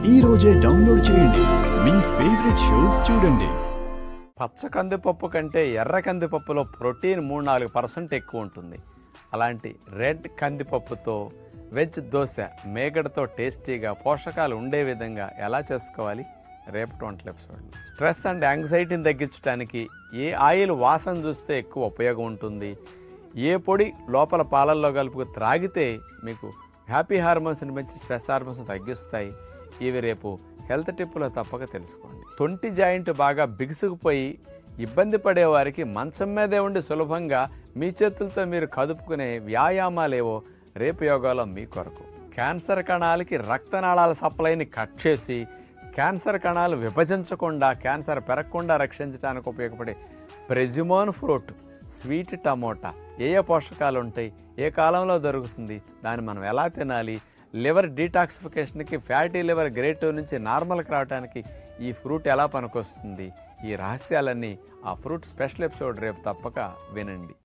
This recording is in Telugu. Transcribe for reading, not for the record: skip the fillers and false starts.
ఈ రోజే డౌన్లోడ్ చేయండి, మీ ఫేవరెట్ షోస్ చూడండి. పచ్చ కందిపప్పు కంటే ఎర్ర కందిపప్పులో ప్రోటీన్ 3-4% ఎక్కువ ఉంటుంది. అలాంటి రెడ్ కందిపప్పుతో వెజ్ దోశ మేగడతో టేస్టీగా పోషకాలు ఉండే విధంగా ఎలా చేసుకోవాలి రేపటి వంటల ఎపిసోడ్లో. స్ట్రెస్ అండ్ యాంగ్జైటీని తగ్గించడానికి ఏ ఆయిల్ వాసన చూస్తే ఎక్కువ ఉపయోగం ఉంటుంది, ఏ పొడి లోపల పాలల్లో కలుపుకు త్రాగితే మీకు హ్యాపీ హార్మోన్స్ని పెంచి స్ట్రెస్ హార్మోన్స్ తగ్గిస్తాయి, ఇవి రేపు హెల్త్ టిప్పులో తప్పక తెలుసుకోండి. తొంటి జాయింట్ బాగా బిగుసుకుపోయి ఇబ్బంది పడేవారికి మంచం మీదే ఉండి సులభంగా మీ చేతులతో మీరు కదుపుకునే వ్యాయామాలేవో రేపు యోగాలో మీ కొరకు. క్యాన్సర్ కణాలకి రక్తనాళాల సప్లైని కట్ చేసి క్యాన్సర్ కణాలు విభజించకుండా క్యాన్సర్ పెరగకుండా రక్షించడానికి ఉపయోగపడే ప్రెజిమోన్ ఫ్రూట్, స్వీట్ టమోటా ఏ పోషకాలు ఉంటాయి, ఏ కాలంలో దొరుకుతుంది, దాన్ని మనం ఎలా తినాలి, లివర్ డీటాక్సిఫికేషన్కి ఫ్యాటీ లివర్ గ్రేడ్ 2 నుంచి నార్మల్కి రావడానికి ఈ ఫ్రూట్ ఎలా పనికొస్తుంది, ఈ రహస్యాలన్నీ ఆ ఫ్రూట్ స్పెషల్ ఎపిసోడ్ రేపు తప్పక వినండి.